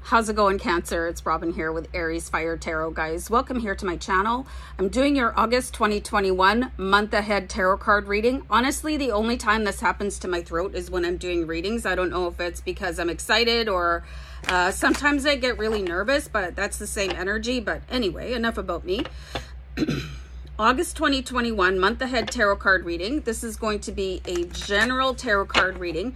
How's it going, Cancer? It's Robin here with AriesFireTarot, guys. Welcome here to my channel. I'm doing your August 2021 month ahead tarot card reading. Honestly, the only time this happens to my throat is when I'm doing readings. I don't know if it's because I'm excited or sometimes I get really nervous, but that's the same energy. But anyway, enough about me. August 2021 month ahead tarot card reading. This is going to be a general tarot card reading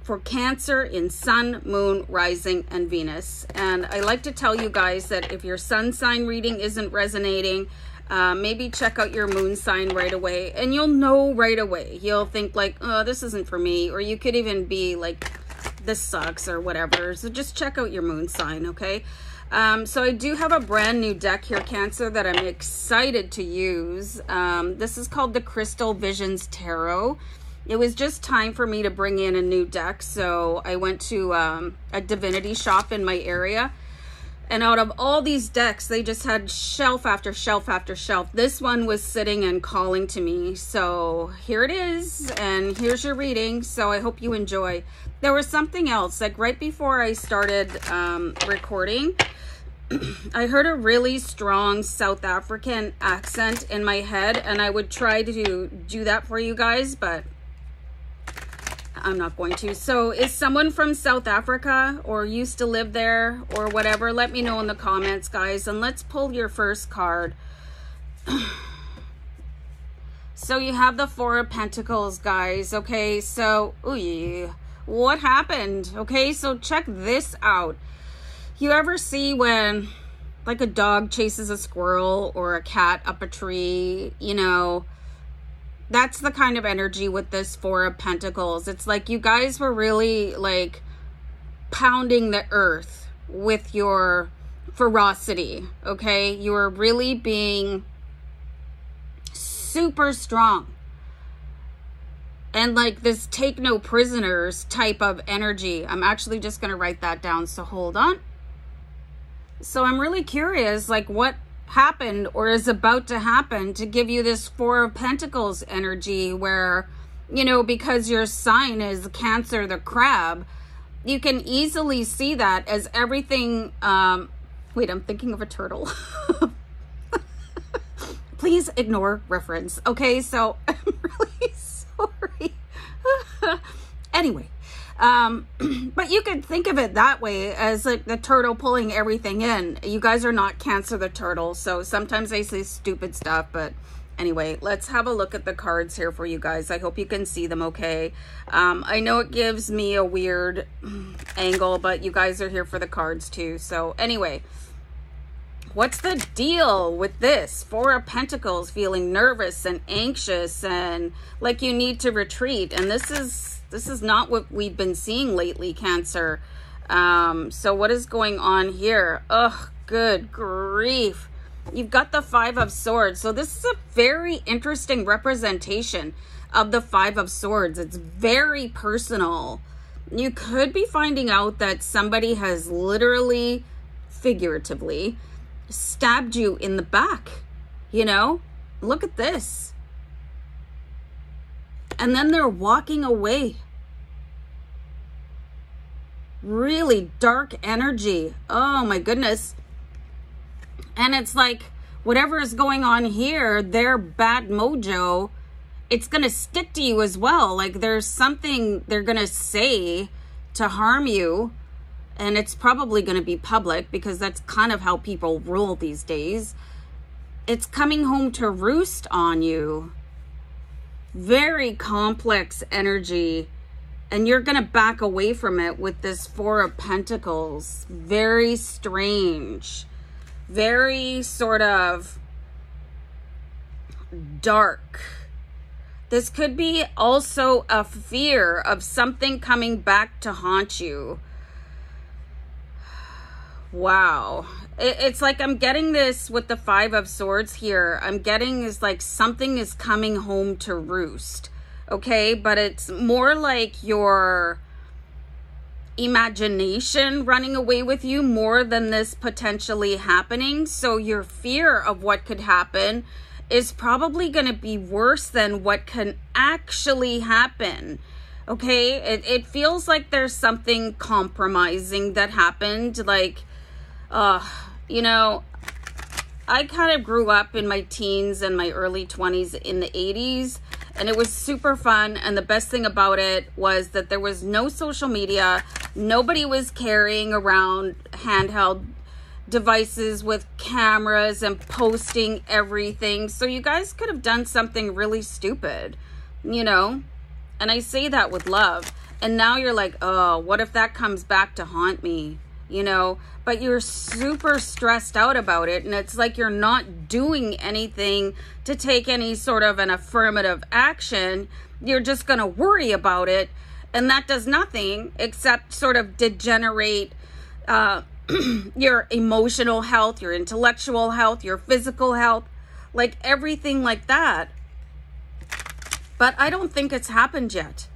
for Cancer in Sun, Moon, Rising, and Venus. And I like to tell you guys that if your sun sign reading isn't resonating, maybe check out your moon sign right away, and you'll know right away. You'll think like, oh, this isn't for me, or you could even be like, this sucks, or whatever. So just check out your moon sign, okay? So I do have a brand new deck here, Cancer, that I'm excited to use. This is called the Crystal Visions Tarot. It was just time for me to bring in a new deck, so I went to a divinity shop in my area, and out of all these decks, they just had shelf after shelf after shelf. This one was sitting and calling to me, so here it is, and here's your reading. So I hope you enjoy. There was something else, like right before I started recording, I heard a really strong South African accent in my head, and I would try to do that for you guys, but I'm not going to. So is someone from South Africa or used to live there or whatever? Let me know in the comments, guys. And let's pull your first card. So you have the Four of Pentacles, guys. Okay, so ooh, what happened? Okay, so check this out. You ever see when like a dog chases a squirrel or a cat up a tree, you know? That's the kind of energy with this Four of Pentacles. It's like you guys were really like pounding the earth with your ferocity, okay? You were really being super strong. And like this take no prisoners type of energy. I'm actually just going to write that down, so hold on. So I'm really curious, like what happened or is about to happen to give you this Four of Pentacles energy where, you know, because your sign is Cancer, the crab, you can easily see that as everything. Wait, I'm thinking of a turtle. Please ignore reference. Okay, so I'm really sorry. Anyway, but you could think of it that way, as like the turtle pulling everything in. You guys are not Cancer the turtle, so sometimes I say stupid stuff, but anyway, let's have a look at the cards here for you guys. I hope you can see them okay. I know it gives me a weird angle, but you guys are here for the cards too. So anyway, what's the deal with this? Four of Pentacles, feeling nervous and anxious and like you need to retreat. And this is not what we've been seeing lately, Cancer. So what is going on here? Ugh, good grief. You've got the Five of Swords. So this is a very interesting representation of the Five of Swords. It's very personal. You could be finding out that somebody has literally, figuratively, stabbed you in the back. You know, look at this. And then they're walking away. Really dark energy. Oh my goodness. And it's like whatever is going on here, their bad mojo, it's going to stick to you as well. Like there's something they're going to say to harm you. And it's probably going to be public because that's kind of how people rule these days. It's coming home to roost on you. Very complex energy, and you're gonna back away from it with this Four of Pentacles. Very strange, very sort of dark. This could be also a fear of something coming back to haunt you. Wow. It's like I'm getting this with the Five of Swords here. I'm getting is like something is coming home to roost. Okay, but it's more like your imagination running away with you more than this potentially happening. So your fear of what could happen is probably going to be worse than what can actually happen. Okay, it feels like there's something compromising that happened. Like, you know, I kind of grew up in my teens and my early 20s in the 80s, and it was super fun. And the best thing about it was that there was no social media. Nobody was carrying around handheld devices with cameras and posting everything. So you guys could have done something really stupid, you know? And I say that with love. And now you're like, oh, what if that comes back to haunt me? You know, but you're super stressed out about it. And it's like you're not doing anything to take any sort of an affirmative action. You're just going to worry about it. And that does nothing except sort of degenerate your emotional health, your intellectual health, your physical health, like everything like that. But I don't think it's happened yet.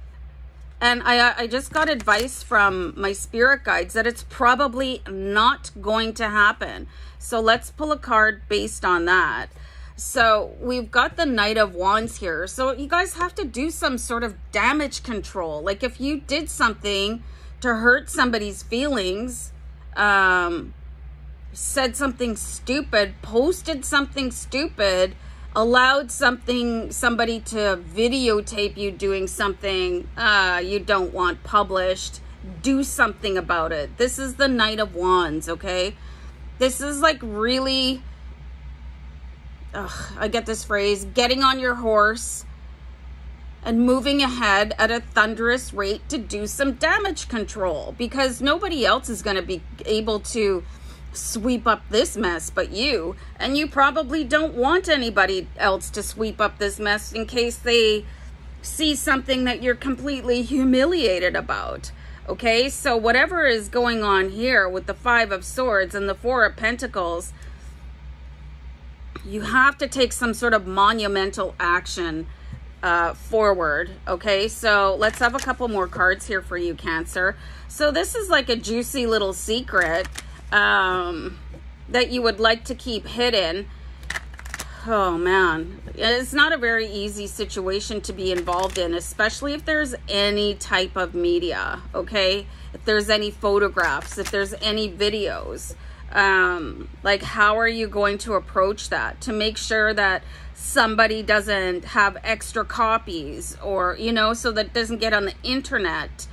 And I just got advice from my spirit guides that it's probably not going to happen. So let's pull a card based on that. So we've got the Knight of Wands here. So you guys have to do some sort of damage control. Like if you did something to hurt somebody's feelings, said something stupid, posted something stupid, allowed somebody to videotape you doing something you don't want published, do something about it. This is the Knight of Wands, okay? This is like really, I get this phrase, getting on your horse and moving ahead at a thunderous rate to do some damage control, because nobody else is going to be able to sweep up this mess but you, and you probably don't want anybody else to sweep up this mess in case they see something that you're completely humiliated about. Okay, so whatever is going on here with the Five of Swords and the Four of Pentacles, you have to take some sort of monumental action forward. Okay, so let's have a couple more cards here for you, Cancer. So this is like a juicy little secret that you would like to keep hidden. Oh man, it's not a very easy situation to be involved in, especially if there's any type of media, okay? If there's any photographs, if there's any videos, like how are you going to approach that to make sure that somebody doesn't have extra copies, or, you know, so that it doesn't get on the internet.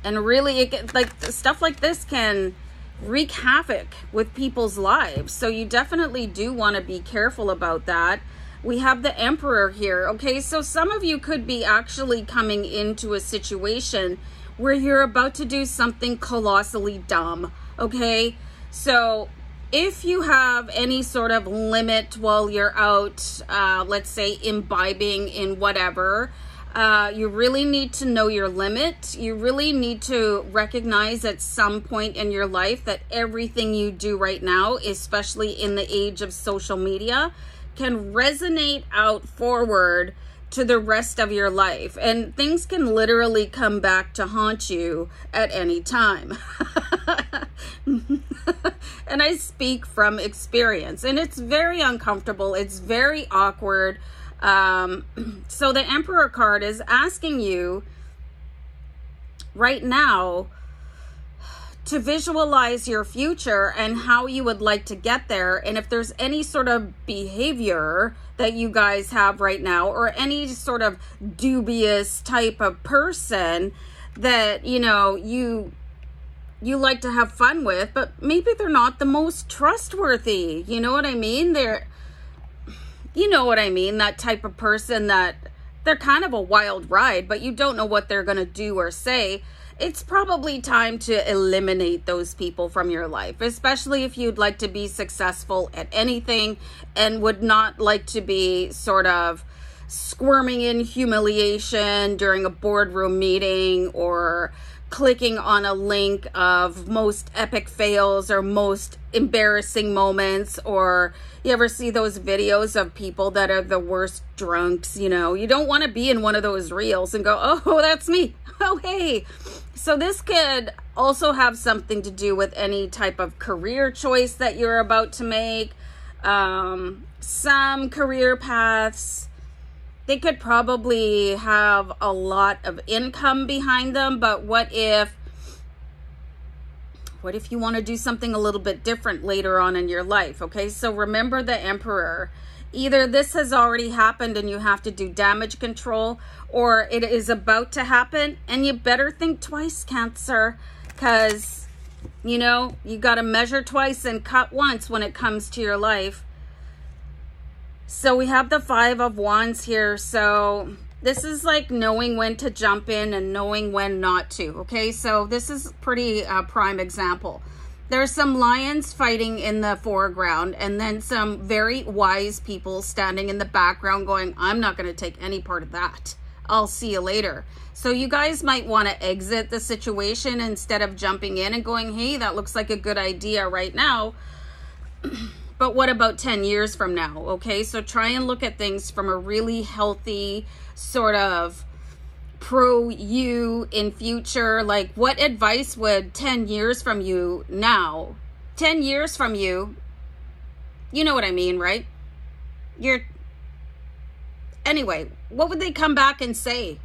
And really, like stuff like this can wreak havoc with people's lives. So you definitely do want to be careful about that. We have the Emperor here. Okay, so some of you could be actually coming into a situation where you're about to do something colossally dumb. Okay, so if you have any sort of limit while you're out, let's say imbibing in whatever, you really need to know your limit. You really need to recognize at some point in your life that everything you do right now, especially in the age of social media, can resonate out forward to the rest of your life. And things can literally come back to haunt you at any time. And I speak from experience. And it's very uncomfortable. It's very awkward. So the Emperor card is asking you right now to visualize your future and how you would like to get there. And if there's any sort of behavior that you guys have right now, or any sort of dubious type of person that, you know, you like to have fun with, but maybe they're not the most trustworthy. You know what I mean? You know what I mean? That type of person that they're kind of a wild ride, but you don't know what they're going to do or say. It's probably time to eliminate those people from your life, especially if you'd like to be successful at anything and would not like to be sort of squirming in humiliation during a boardroom meeting, or clicking on a link of most epic fails or most embarrassing moments. Or you ever see those videos of people that are the worst drunks? You know, you don't want to be in one of those reels and go, oh, that's me. Oh, hey. So this could also have something to do with any type of career choice that you're about to make. Some career paths they could probably have a lot of income behind them, but what if you want to do something a little bit different later on in your life? Okay, so remember the Emperor. Either this has already happened and you have to do damage control, or it is about to happen, and you better think twice, Cancer, because, you know, you got to measure twice and cut once when it comes to your life. So we have the Five of Wands here. So this is like knowing when to jump in and knowing when not to. Okay, so this is pretty prime example. There's some lions fighting in the foreground, and then some very wise people standing in the background going, I'm not going to take any part of that. I'll see you later. So you guys might want to exit the situation instead of jumping in and going, hey, that looks like a good idea right now. But what about 10 years from now? Okay, so try and look at things from a really healthy sort of pro you in future. Like, what advice would 10 years from you now, 10 years from you, you know what I mean, right? Anyway, what would they come back and say?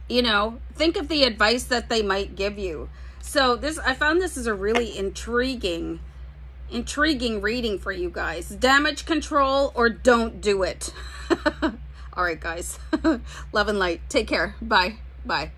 You know, think of the advice that they might give you. So I found this is a really intriguing reading for you guys. Damage control or don't do it. All right, guys. Love and light. Take care. Bye. Bye.